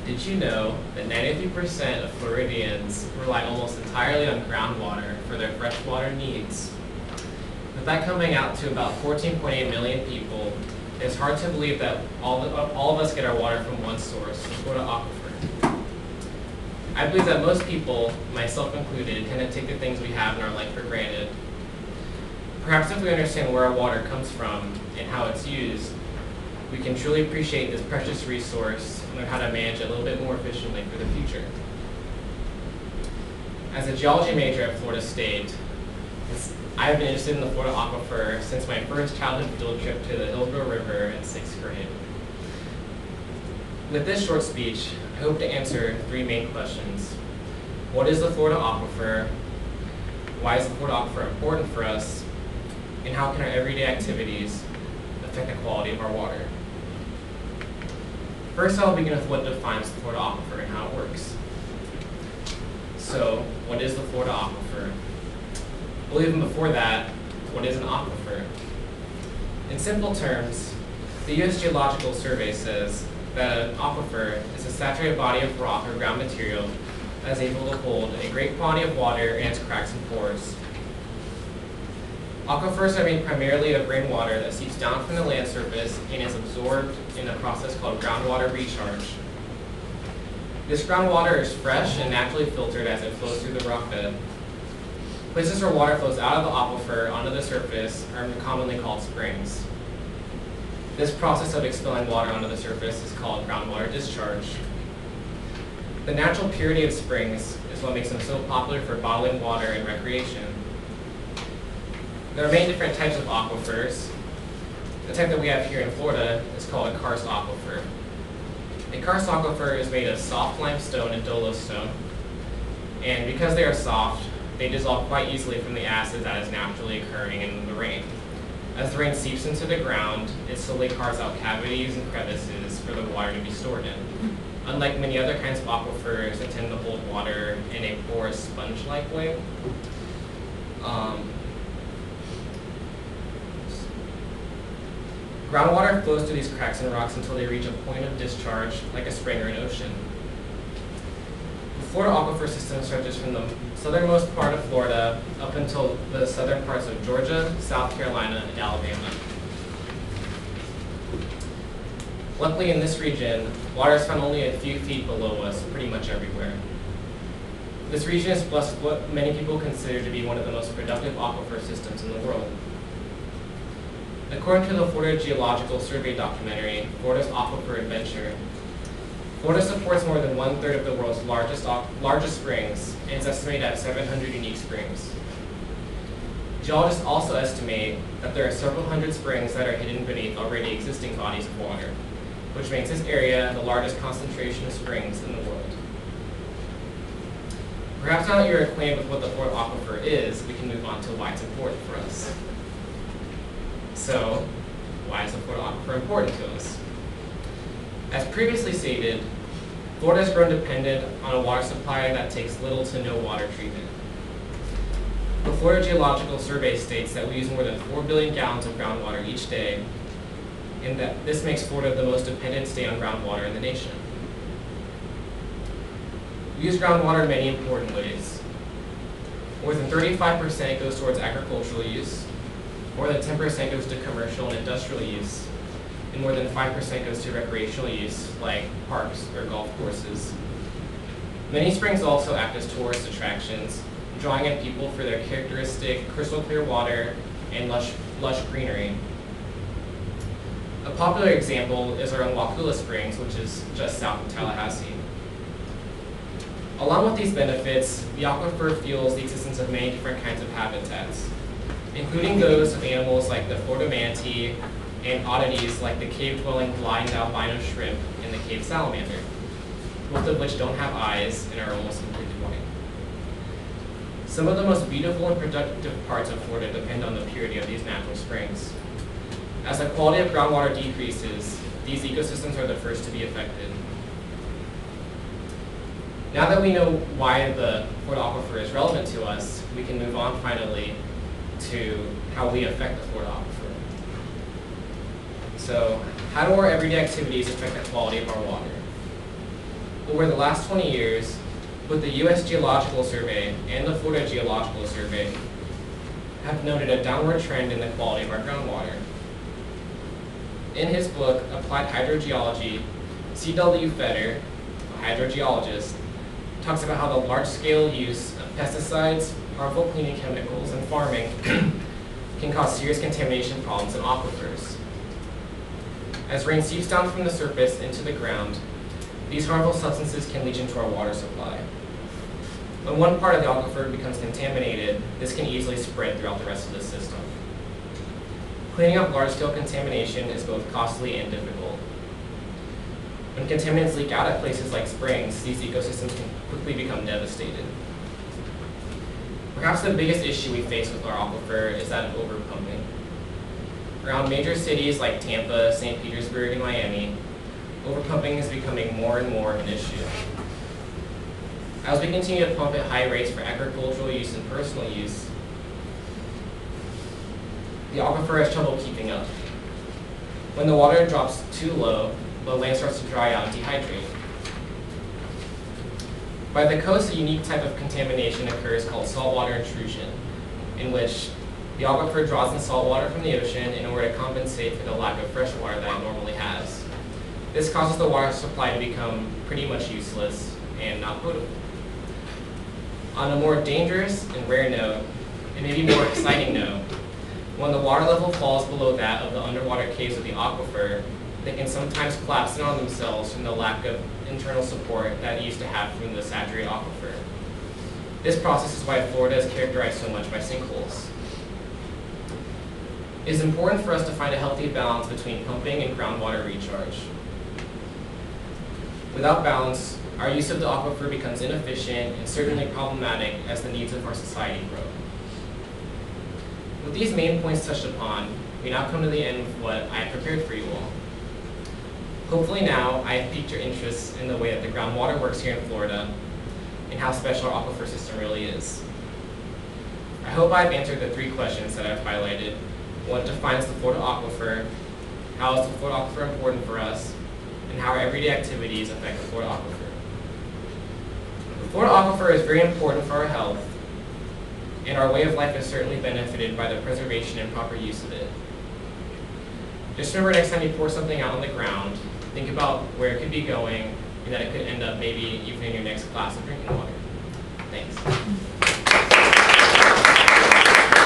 Did you know that 93% of Floridians rely almost entirely on groundwater for their freshwater needs? With that coming out to about 14.8 million people, it's hard to believe that all of us get our water from one source, the Florida aquifer. I believe that most people, myself included, tend to take the things we have in our life for granted. Perhaps if we understand where our water comes from and how it's used, we can truly appreciate this precious resource and learn how to manage it a little bit more efficiently for the future. As a geology major at Florida State, I have been interested in the Florida aquifer since my first childhood field trip to the Hillsborough River in 6th grade. With this short speech, I hope to answer three main questions. What is the Florida aquifer? Why is the Florida aquifer important for us? And how can our everyday activities affect the quality of our water? First, I'll begin with what defines the Florida aquifer and how it works. So, what is the Florida aquifer? Well, even before that, what is an aquifer? In simple terms, the U.S. Geological Survey says that an aquifer is a saturated body of rock or ground material that is able to hold a great quantity of water in its cracks and pores. Aquifers are made primarily of rainwater that seeps down from the land surface and is absorbed in a process called groundwater recharge. This groundwater is fresh and naturally filtered as it flows through the rock bed. Places where water flows out of the aquifer onto the surface are commonly called springs. This process of expelling water onto the surface is called groundwater discharge. The natural purity of springs is what makes them so popular for bottling water and recreation. There are many different types of aquifers. The type that we have here in Florida is called a karst aquifer. A karst aquifer is made of soft limestone and dolostone, and because they are soft, they dissolve quite easily from the acid that is naturally occurring in the rain. As the rain seeps into the ground, it slowly carves out cavities and crevices for the water to be stored in. Unlike many other kinds of aquifers that tend to hold water in a porous sponge-like way, groundwater flows through these cracks in rocks until they reach a point of discharge, like a spring or an ocean. The Florida aquifer system stretches from the southernmost part of Florida up until the southern parts of Georgia, South Carolina, and Alabama. Luckily, in this region, water is found only a few feet below us, pretty much everywhere. This region is blessed with what many people consider to be one of the most productive aquifer systems in the world. According to the Florida Geological Survey documentary, Florida's Aquifer Adventure, Florida supports more than 1/3 of the world's largest springs, and is estimated at 700 unique springs. Geologists also estimate that there are several hundred springs that are hidden beneath already existing bodies of water, which makes this area the largest concentration of springs in the world. Perhaps now that you're acquainted with what the Florida aquifer is, we can move on to why it's important for us. So, why is the Florida aquifer important to us? As previously stated, Florida has grown dependent on a water supply that takes little to no water treatment. The Florida Geological Survey states that we use more than 4 billion gallons of groundwater each day, and that this makes Florida the most dependent state on groundwater in the nation. We use groundwater in many important ways. More than 35% goes towards agricultural use, more than 10% goes to commercial and industrial use, and more than 5% goes to recreational use, like parks or golf courses. Many springs also act as tourist attractions, drawing in people for their characteristic crystal clear water and lush greenery. A popular example is our own Wakulla Springs, which is just south of Tallahassee. Along with these benefits, the aquifer fuels the existence of many different kinds of habitats, including those of animals like the Florida manatee and oddities like the cave-dwelling blind albino shrimp and the cave salamander, both of which don't have eyes and are almost completely white. Some of the most beautiful and productive parts of Florida depend on the purity of these natural springs. As the quality of groundwater decreases, these ecosystems are the first to be affected. Now that we know why the Florida aquifer is relevant to us, we can move on finally to how we affect the Florida aquifer. So, how do our everyday activities affect the quality of our water? Over the last 20 years, both the U.S. Geological Survey and the Florida Geological Survey have noted a downward trend in the quality of our groundwater. In his book, Applied Hydrogeology, C.W. Fetter, a hydrogeologist, talks about how the large-scale use of pesticides, harmful cleaning chemicals, and farming can cause serious contamination problems in aquifers. As rain seeps down from the surface into the ground, these harmful substances can leach into our water supply. When one part of the aquifer becomes contaminated, this can easily spread throughout the rest of the system. Cleaning up large-scale contamination is both costly and difficult. When contaminants leak out at places like springs, these ecosystems can quickly become devastated. Perhaps the biggest issue we face with our aquifer is that of overpumping. Around major cities like Tampa, St. Petersburg, and Miami, overpumping is becoming more and more an issue. As we continue to pump at high rates for agricultural use and personal use, the aquifer has trouble keeping up. When the water drops too low, the land starts to dry out and dehydrate. By the coast, a unique type of contamination occurs called saltwater intrusion, in which the aquifer draws in salt water from the ocean in order to compensate for the lack of fresh water that it normally has. This causes the water supply to become pretty much useless and not potable. On a more dangerous and rare note, and maybe more exciting note, when the water level falls below that of the underwater caves of the aquifer, they can sometimes collapse in on themselves from the lack of internal support that it used to have from the saturated aquifer. This process is why Florida is characterized so much by sinkholes. It is important for us to find a healthy balance between pumping and groundwater recharge. Without balance, our use of the aquifer becomes inefficient and certainly problematic as the needs of our society grow. With these main points touched upon, we now come to the end of what I have prepared for you all. Hopefully now I have piqued your interest in the way that the groundwater works here in Florida and how special our aquifer system really is. I hope I've answered the 3 questions that I've highlighted. What defines the Florida aquifer? How is the Florida aquifer important for us? And how our everyday activities affect the Florida aquifer. The Florida aquifer is very important for our health, and our way of life is certainly benefited by the preservation and proper use of it. Just remember next time you pour something out on the ground, think about where it could be going and that it could end up maybe even in your next glass of drinking water. Thanks.